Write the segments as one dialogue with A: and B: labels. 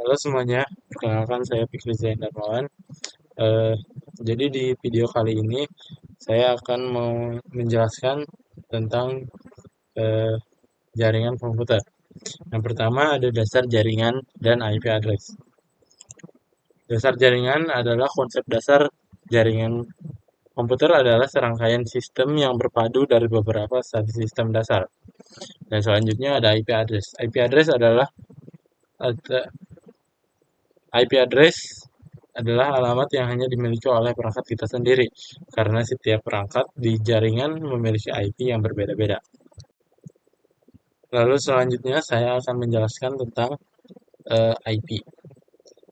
A: Halo semuanya, perkenalkan saya Fikri Zain Darmawan. Eh, jadi di video kali ini saya akan mau menjelaskan tentang eh, jaringan komputer. Yang pertama ada dasar jaringan dan IP address. Dasar jaringan adalah konsep dasar jaringan komputer adalah serangkaian sistem yang berpadu dari beberapa subsistem dasar. Dan selanjutnya ada IP address. IP address adalah IP address adalah alamat yang hanya dimiliki oleh perangkat kita sendiri, karena setiap perangkat di jaringan memiliki IP yang berbeda-beda. Lalu selanjutnya saya akan menjelaskan tentang IP.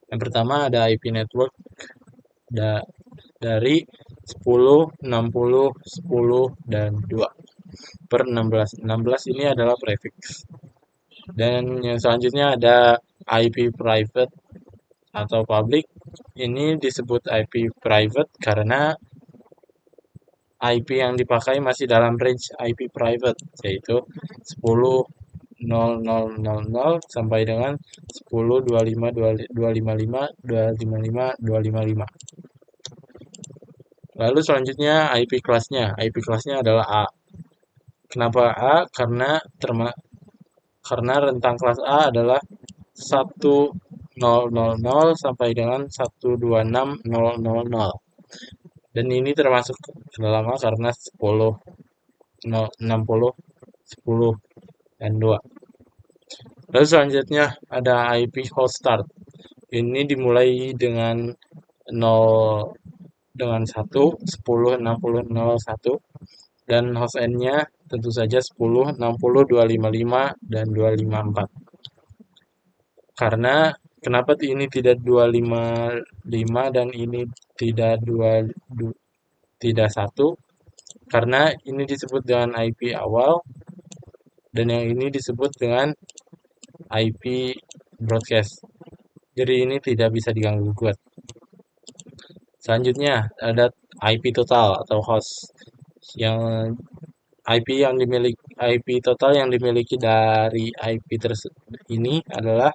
A: Yang pertama ada IP network da dari 10, 60, 10, dan 2 per 16. 16 ini adalah prefix. Dan yang selanjutnya ada IP private atau public. Ini disebut IP private karena IP yang dipakai masih dalam range IP private, yaitu 10.0.0.0.0 sampai dengan 10.25.255.255.255. Lalu selanjutnya IP kelasnya. IP kelasnya adalah A. Kenapa A? Karena rentang kelas A adalah 1.0.0.0 sampai dengan 1.26.0.0.0. Dan ini termasuk ke dalam A karena 10, 60, 10, dan 2. Lalu selanjutnya ada IP host start. Ini dimulai dengan 0 dengan 1, 10, 60, 0, 1. Dan host n-nya tentu saja 10, 60, 255, dan 254. Karena kenapa ini tidak 255 dan ini tidak 2, tidak 1? Karena ini disebut dengan IP awal dan yang ini disebut dengan IP broadcast. Jadi ini tidak bisa diganggu gugat. Selanjutnya ada IP total atau host. Yang IP total yang dimiliki dari IP ini adalah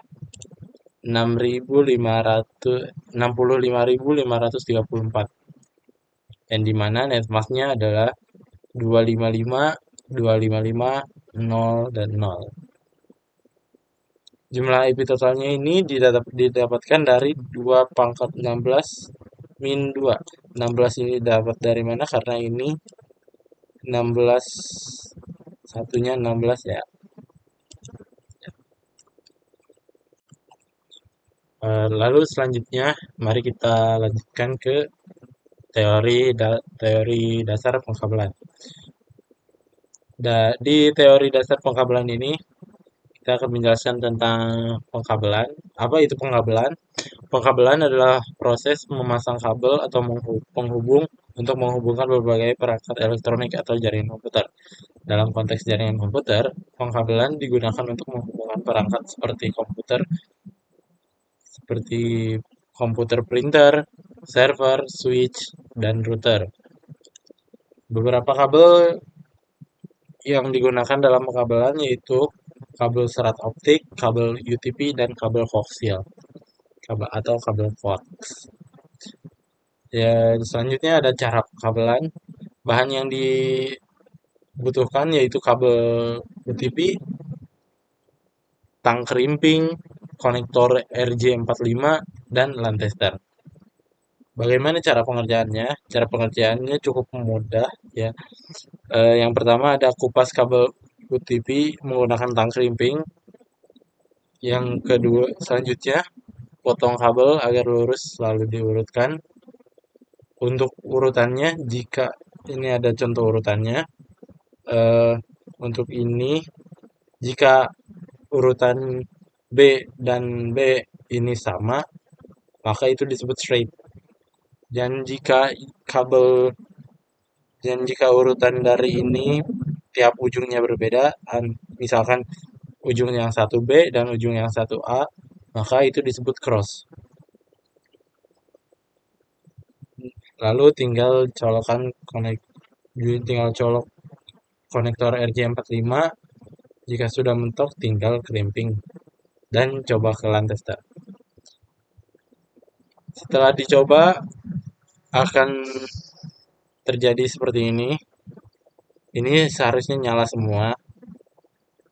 A: 65.534, yang dimana netmasknya adalah 255, 255, 0, dan 0. Jumlah IP totalnya ini didapatkan dari 2 pangkat 16 min 2. 16 ini dapat dari mana? Karena ini 16, satunya 16 ya. Lalu selanjutnya mari kita lanjutkan ke teori dasar pengkabelan. Di teori dasar pengkabelan ini kita akan menjelaskan tentang pengkabelan. Apa itu pengkabelan? Pengkabelan adalah proses memasang kabel atau penghubung untuk menghubungkan berbagai perangkat elektronik atau jaringan komputer. Dalam konteks jaringan komputer, pengkabelan digunakan untuk menghubungkan perangkat seperti komputer printer, server, switch, dan router. Beberapa kabel yang digunakan dalam pengkabelan yaitu kabel serat optik, kabel UTP, dan kabel koaksial atau kabel coax. Ya, selanjutnya ada cara pengkabelan. Bahan yang dibutuhkan yaitu kabel UTP, tang kerimping, konektor RJ45, dan LAN tester. Bagaimana cara pengerjaannya? Cara pengerjaannya cukup mudah ya. Yang pertama ada kupas kabel UTP menggunakan tang kerimping. Yang kedua, selanjutnya potong kabel agar lurus lalu diurutkan. Untuk urutannya, jika ini ada contoh urutannya. eh, untuk ini, jika urutan B dan B ini sama, maka itu disebut straight. Dan kabel jika urutan dari ini tiap ujungnya berbeda, misalkan ujung yang satu B dan ujung yang satu A, maka itu disebut cross. Lalu tinggal colok konektor RJ45. Jika sudah mentok, tinggal crimping dan coba ke LAN tester. Setelah dicoba akan terjadi seperti ini. Ini seharusnya nyala semua,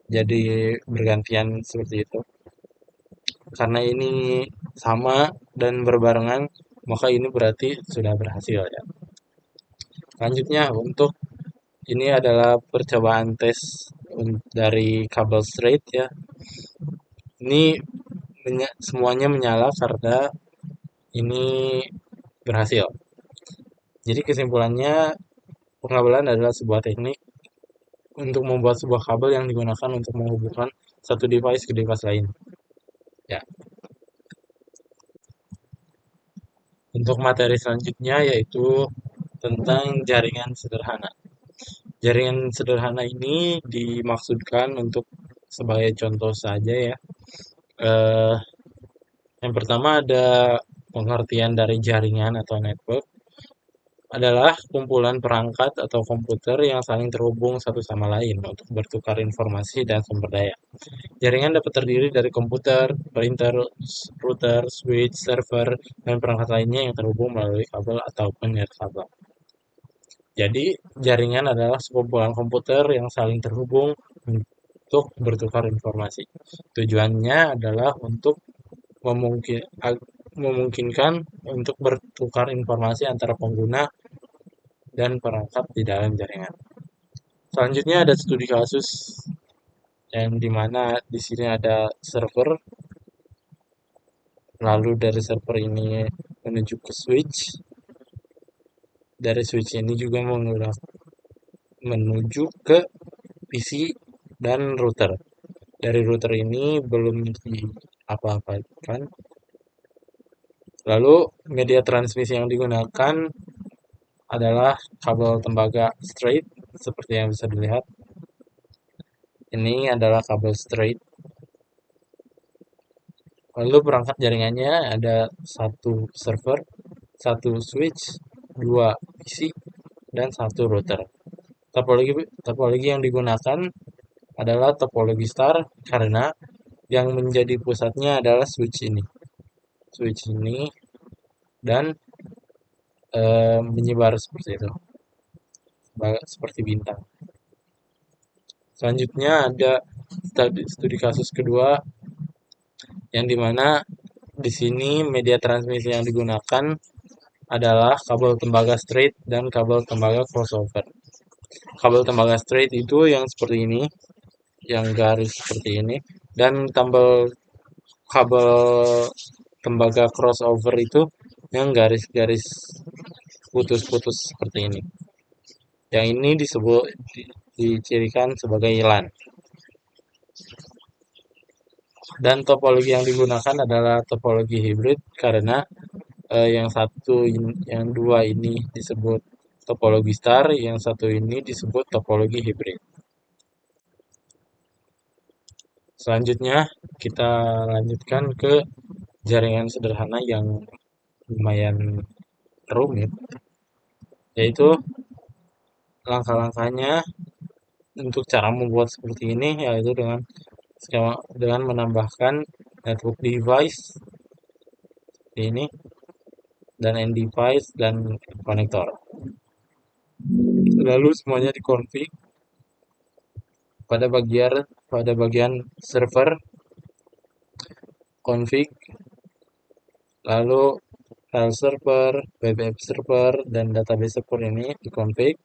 A: jadi bergantian seperti itu. Karena ini sama dan berbarengan, maka ini berarti sudah berhasil ya. Selanjutnya untuk ini adalah percobaan tes dari kabel straight ya. Ini semuanya menyala karena ini berhasil. Jadi kesimpulannya, pengabelan adalah sebuah teknik untuk membuat sebuah kabel yang digunakan untuk menghubungkan satu device ke device lain. Ya, untuk materi selanjutnya yaitu tentang jaringan sederhana. Jaringan sederhana ini dimaksudkan untuk sebagai contoh saja ya. Eh, yang pertama ada pengertian dari jaringan atau network adalah kumpulan perangkat atau komputer yang saling terhubung satu sama lain untuk bertukar informasi dan sumber daya. Jaringan dapat terdiri dari komputer, printer, router, switch, server, dan perangkat lainnya yang terhubung melalui kabel ataupun nirkabel. Jadi, jaringan adalah sekumpulan komputer yang saling terhubung untuk bertukar informasi. Tujuannya adalah untuk memungkinkan untuk bertukar informasi antara pengguna dan perangkat di dalam jaringan. Selanjutnya ada studi kasus yang dimana di sini ada server, lalu dari server ini menuju ke switch, dari switch ini juga menuju ke PC dan router. Dari router ini belum diapa-apakan. Lalu media transmisi yang digunakan adalah kabel tembaga straight seperti yang bisa dilihat. Ini adalah kabel straight. Lalu perangkat jaringannya ada satu server, satu switch, dua PC, dan satu router. Topologi topologi yang digunakan adalah topologi star karena yang menjadi pusatnya adalah switch ini dan menyebar seperti itu, seperti bintang. Selanjutnya ada studi kasus kedua yang dimana di sini media transmisi yang digunakan adalah kabel tembaga straight dan kabel tembaga crossover. Kabel tembaga straight itu yang seperti ini, yang garis seperti ini, dan kabel tembaga crossover itu yang garis-garis putus-putus seperti ini. Yang ini dicirikan sebagai LAN. Dan topologi yang digunakan adalah topologi hibrid karena yang dua ini disebut topologi star, yang satu ini disebut topologi hibrid. Selanjutnya kita lanjutkan ke jaringan sederhana yang lumayan rumit, yaitu langkah-langkahnya untuk cara membuat seperti ini yaitu dengan menambahkan network device ini dan end device dan konektor. Lalu semuanya dikonfig pada bagian server config, lalu file server, web app server, dan database server ini dikonfig,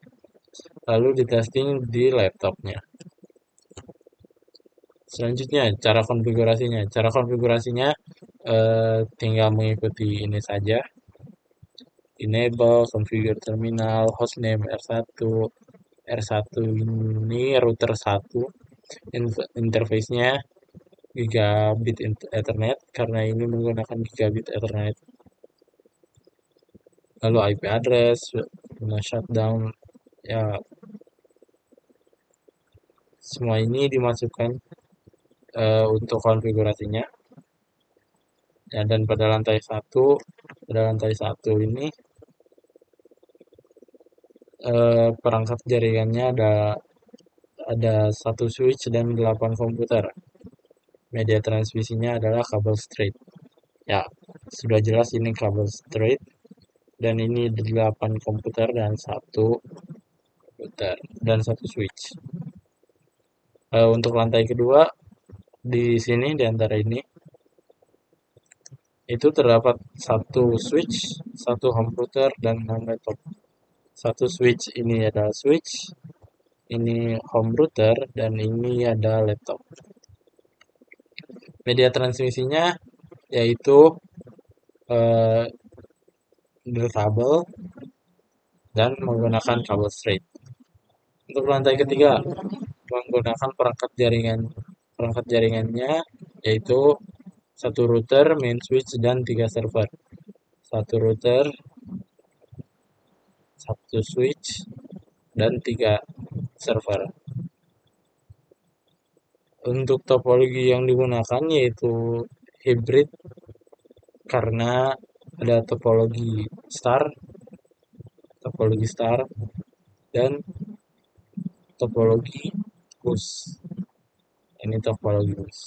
A: lalu di testing di laptopnya. Selanjutnya cara konfigurasinya. Cara konfigurasinya tinggal mengikuti ini saja. Enable, configure terminal, hostname R1, R1 ini router 1, interface-nya gigabit Ethernet karena ini menggunakan gigabit Ethernet. Lalu IP address, shutdown, ya semua ini dimasukkan untuk konfigurasinya. Ya, dan pada lantai satu ini perangkat jaringannya ada satu switch dan 8 komputer. Media transmisinya adalah kabel straight. Ya, sudah jelas ini kabel straight dan ini 8 komputer dan satu switch. Untuk lantai kedua di sini di antara ini itu terdapat satu switch, satu komputer dan 6 laptop. Satu switch ini adalah switch, ini home router, dan ini ada laptop. Media transmisinya yaitu eh, kabel dan menggunakan kabel straight. Untuk lantai ketiga menggunakan perangkat jaringannya yaitu satu router, main switch, dan 3 server. Satu router, satu switch, dan 3 server. Untuk topologi yang digunakan yaitu hybrid karena ada topologi star, dan topologi bus. Ini topologi bus.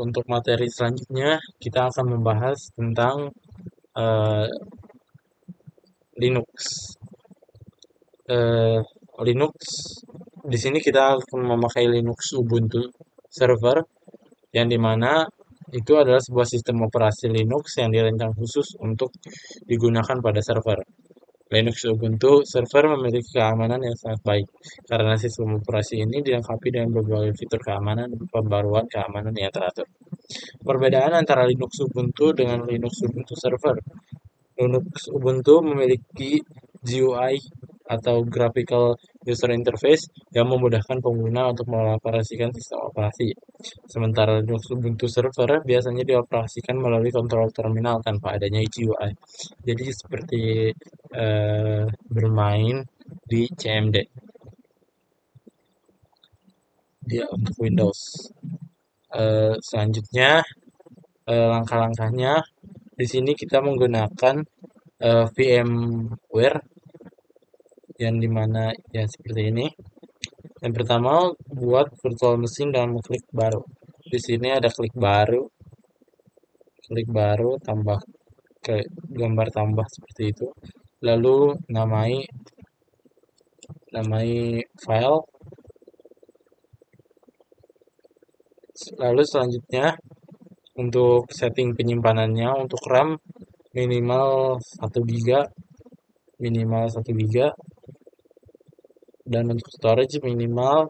A: Untuk materi selanjutnya kita akan membahas tentang uh, Linux. Uh, Linux di sini kita akan memakai Linux Ubuntu server yang dimana itu adalah sebuah sistem operasi Linux yang dirancang khusus untuk digunakan pada server. Linux Ubuntu server memiliki keamanan yang sangat baik karena sistem operasi ini dilengkapi dengan berbagai fitur keamanan dan pembaruan keamanan yang teratur. Perbedaan antara Linux Ubuntu dengan Linux Ubuntu server. Linux Ubuntu memiliki GUI atau Graphical User Interface yang memudahkan pengguna untuk mengoperasikan sistem operasi. Sementara Linux Ubuntu Server biasanya dioperasikan melalui kontrol terminal tanpa adanya GUI. Jadi seperti bermain di CMD. Dia untuk Windows. Selanjutnya langkah-langkahnya di sini kita menggunakan VMware yang dimana ya seperti ini. Yang pertama buat virtual machine dengan klik baru. Di sini ada klik baru tambah ke gambar tambah seperti itu. Lalu namai file. Lalu selanjutnya untuk setting penyimpanannya untuk RAM minimal 1 GB dan untuk storage minimal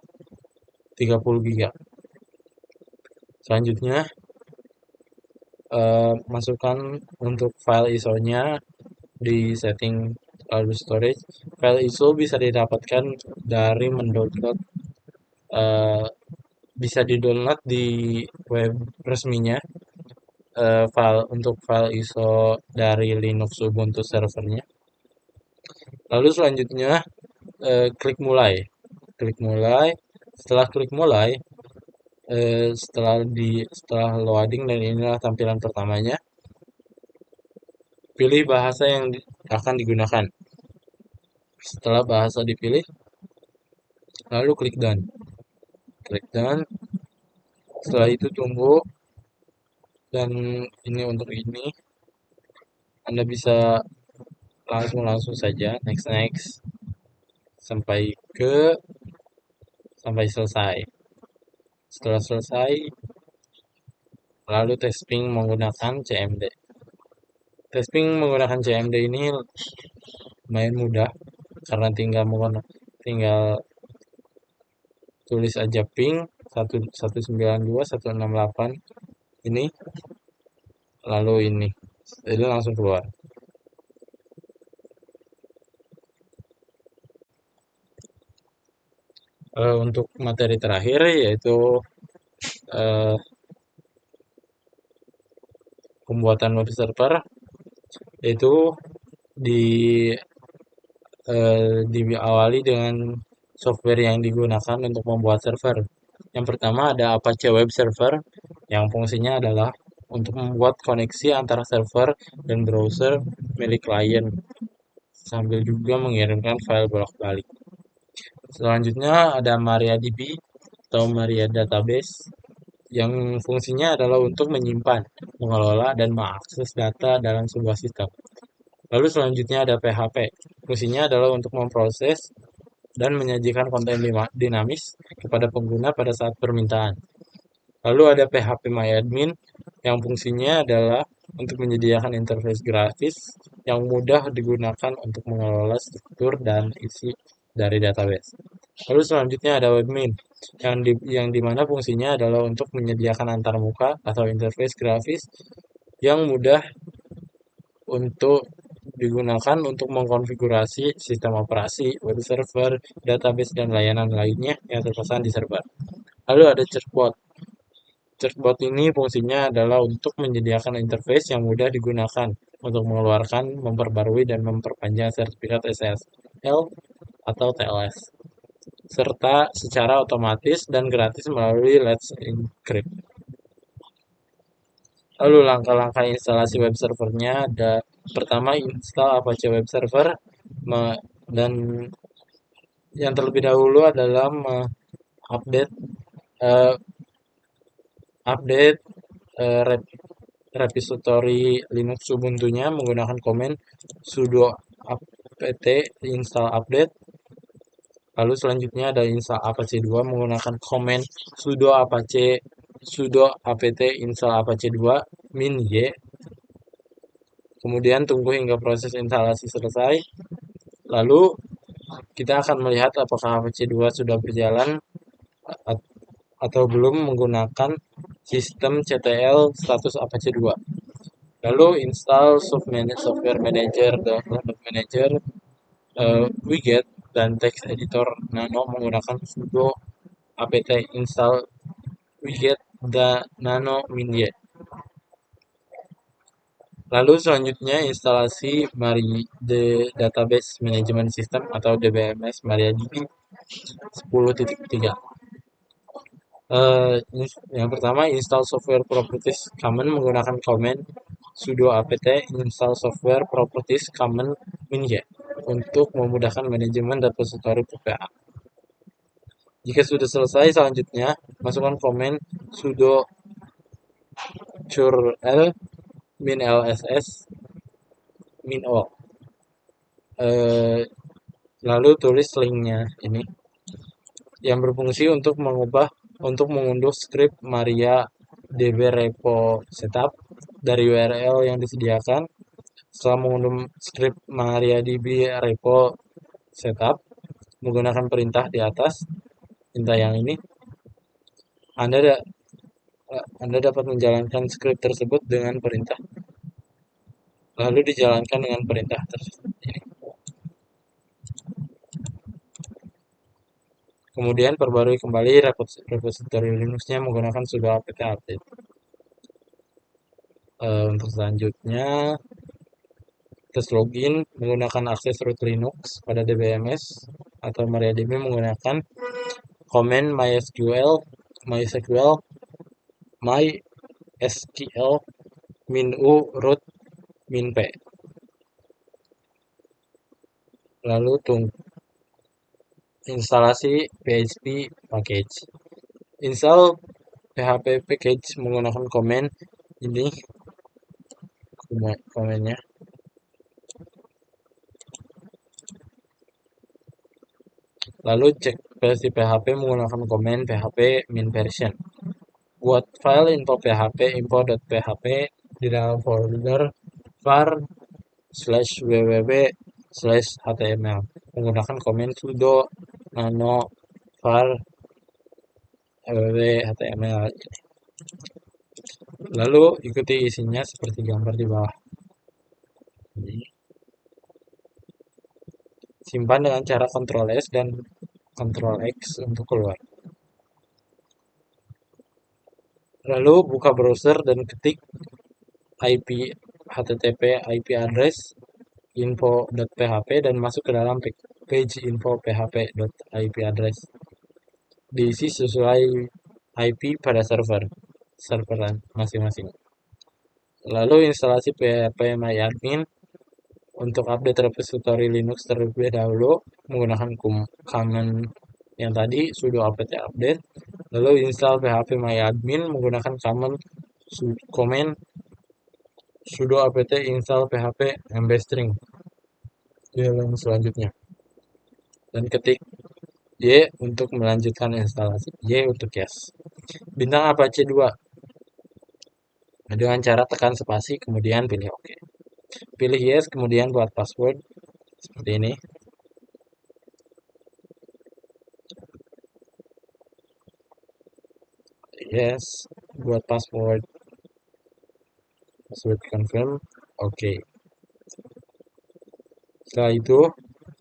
A: 30 GB. Selanjutnya masukkan untuk file ISO-nya di setting lalu storage. File ISO bisa didapatkan dari mendownload bisa di-download di web resminya untuk file ISO dari Linux Ubuntu servernya. Lalu selanjutnya klik mulai. Setelah klik mulai, setelah loading dan inilah tampilan pertamanya. Pilih bahasa yang akan digunakan. Setelah bahasa dipilih, lalu klik done. Setelah itu tunggu, dan ini untuk ini Anda bisa langsung saja next sampai selesai. Setelah selesai, lalu testing menggunakan CMD. Testing menggunakan CMD ini lumayan mudah karena tinggal tulis aja ping 192.168 ini, lalu ini jadi langsung keluar. Untuk materi terakhir yaitu pembuatan web server, yaitu di diawali dengan software yang digunakan untuk membuat server. Yang pertama ada Apache Web Server yang fungsinya adalah untuk membuat koneksi antara server dan browser milik klien sambil juga mengirimkan file bolak-balik. Selanjutnya ada MariaDB atau Maria Database yang fungsinya adalah untuk menyimpan, mengelola, dan mengakses data dalam sebuah sistem. Lalu selanjutnya ada PHP. Fungsinya adalah untuk memproses dan menyajikan konten dinamis kepada pengguna pada saat permintaan. Lalu ada PHP-MyAdmin yang fungsinya adalah untuk menyediakan interface grafis yang mudah digunakan untuk mengelola struktur dan isi dari database. Lalu selanjutnya ada Webmin yang dimana fungsinya adalah untuk menyediakan antarmuka atau interface grafis yang mudah untuk digunakan untuk mengkonfigurasi sistem operasi, web server, database, dan layanan lainnya yang terpesan di server. Lalu ada Churchbot. Churchbot ini fungsinya adalah untuk menyediakan interface yang mudah digunakan untuk mengeluarkan, memperbarui, dan memperpanjang sertifikat SSL atau TLS, serta secara otomatis dan gratis melalui Let's Encrypt. Lalu langkah-langkah instalasi web servernya ada pertama install Apache Web Server dan yang terlebih dahulu adalah update uh, update repository Linux Ubuntu-nya menggunakan komen sudo apt install update. Lalu selanjutnya ada install Apache 2 menggunakan komen sudo apt install Apache 2 min y. Kemudian tunggu hingga proses instalasi selesai. Lalu kita akan melihat apakah Apache 2 sudah berjalan atau belum menggunakan sistem CTL status Apache 2. Lalu install software manager, download manager, widget, dan text editor nano menggunakan sudo apt install widget dan nano min-y. Lalu selanjutnya instalasi Database Management System atau DBMS MariaDB 10.3. Yang pertama install software properties common menggunakan command sudo apt install software properties common min-y untuk memudahkan manajemen repository PPA. Jika sudah selesai, selanjutnya masukkan komen sudo curl min lss min o. Lalu tulis linknya ini yang berfungsi untuk mengunduh script Maria DB repo setup dari URL yang disediakan. Setelah mengunduh script MariaDB repo setup menggunakan perintah di atas, perintah yang ini, Anda dapat menjalankan script tersebut dengan perintah. Lalu dijalankan dengan perintah tersebut ini. Kemudian perbarui kembali repository Linux-nya menggunakan sudo apt update. Untuk selanjutnya, tes login menggunakan akses root Linux pada DBMS atau MariaDB menggunakan command mysql min u root min p. Lalu tunggu instalasi PHP package. Install PHP package menggunakan command ini, komennya. Lalu cek versi PHP menggunakan komen PHP min version. Buat file info PHP info.php di dalam folder var/www/html menggunakan komen sudo nano var www.html. Lalu ikuti isinya seperti gambar di bawah. Simpan dengan cara Ctrl S dan Ctrl X untuk keluar. Lalu buka browser dan ketik http IP address info.php dan masuk ke dalam page info php.ip address. Diisi sesuai IP pada serveran masing-masing. Lalu instalasi php-myadmin untuk update repository Linux terlebih dahulu menggunakan command yang tadi sudo apt update, lalu install phpMyAdmin menggunakan command sudo apt install php mbstring di halaman selanjutnya, dan ketik Y untuk melanjutkan instalasi, Y untuk yes. Bintang Apache 2 dengan cara tekan spasi kemudian pilih OK. Pilih yes kemudian buat password seperti ini. Yes, buat password confirm, OK. Setelah itu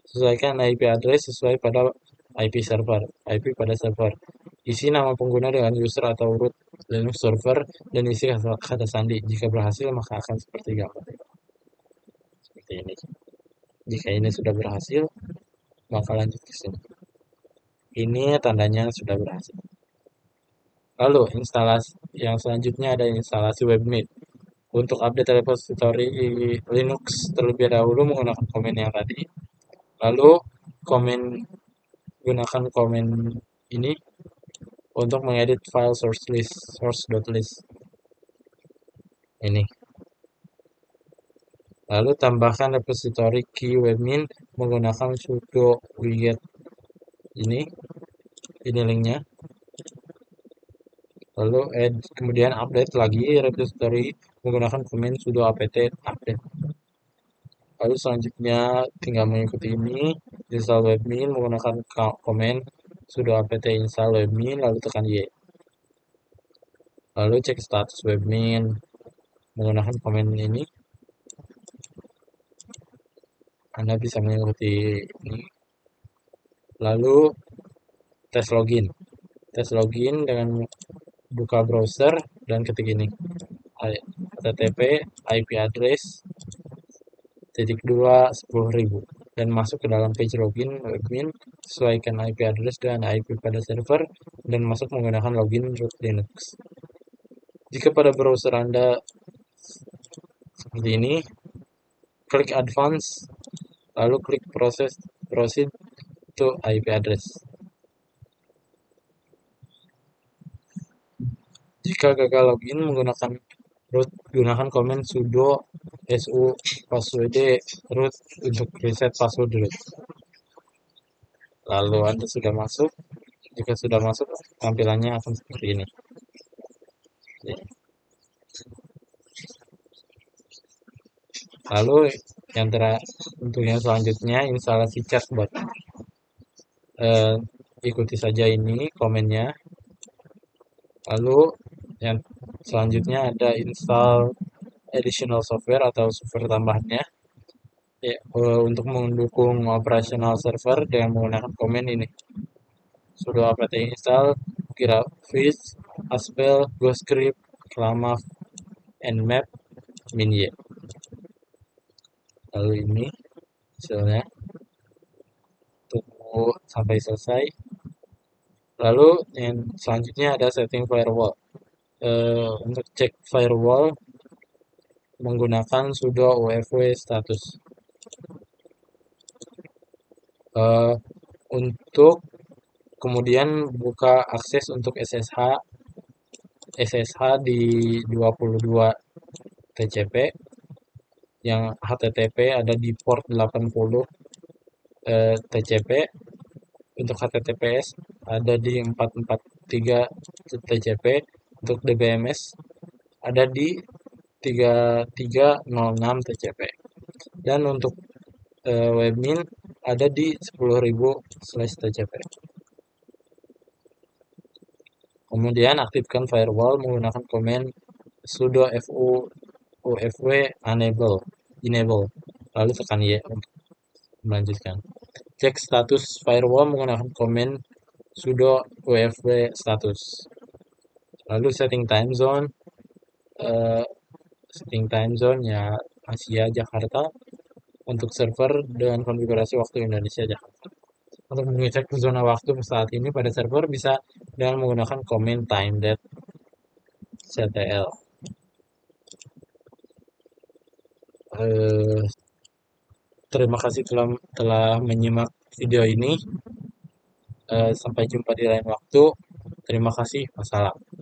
A: sesuaikan IP address sesuai pada IP server, IP pada server. Isi nama pengguna dengan user atau root Linux server dan isi kata sandi. Jika berhasil maka akan seperti gambar. Seperti ini. Jika ini sudah berhasil, maka lanjut ke sini. Ini tandanya sudah berhasil. Lalu instalasi yang selanjutnya ada instalasi webmit. Untuk update repository Linux terlebih dahulu menggunakan komen yang tadi. Lalu komen gunakan komen ini untuk mengedit file source.list ini. Lalu tambahkan repository key webmin menggunakan sudo wget ini linknya. Lalu kemudian update lagi repository menggunakan command sudo apt update. Lalu selanjutnya tinggal mengikuti ini, install webmin menggunakan command sudo apt install webmin lalu tekan Y. Lalu cek status webmin menggunakan command ini. Anda bisa mengikuti ini. Lalu tes login. Tes login dengan buka browser dan ketik ini. http IP address titik 10.000 dan masuk ke dalam page login webmin, sesuaikan IP address dan IP pada server dan masuk menggunakan login root Linux. Jika pada browser Anda seperti ini, klik advance lalu klik proceed to IP address. Jika gagal login menggunakan root, gunakan komen sudo su passwd root untuk reset password root. Lalu Anda sudah masuk. Jika sudah masuk, tampilannya akan seperti ini. Lalu untuk yang selanjutnya instalasi chatbot. Ikuti saja ini komennya. Lalu yang selanjutnya ada install additional software atau software tambahannya. Ya, untuk mendukung operasional server dengan menggunakan komen ini. Sudo apt install Graphis, Aspel, GoScript, Clamaf, Nmap, Min-Y. Lalu ini hasilnya. Tunggu sampai selesai. Lalu yang selanjutnya ada setting firewall. Untuk cek firewall menggunakan sudo ufw status. Untuk kemudian buka akses untuk SSH di 22 TCP, yang HTTP ada di port 80 TCP, untuk HTTPS ada di 443 TCP, untuk DBMS ada di 3306 TCP, dan untuk webmin ada di 10.000/TCP. Kemudian aktifkan firewall menggunakan command sudo ufw enable lalu tekan Y untuk melanjutkan. Cek status firewall menggunakan command sudo ufw status. Lalu setting time zone ya Asia Jakarta untuk server dengan konfigurasi waktu Indonesia Jakarta. Untuk mengecek zona waktu saat ini pada server bisa dengan menggunakan command time.ctl. Terima kasih telah menyimak video ini. Sampai jumpa di lain waktu. Terima kasih. Wassalam.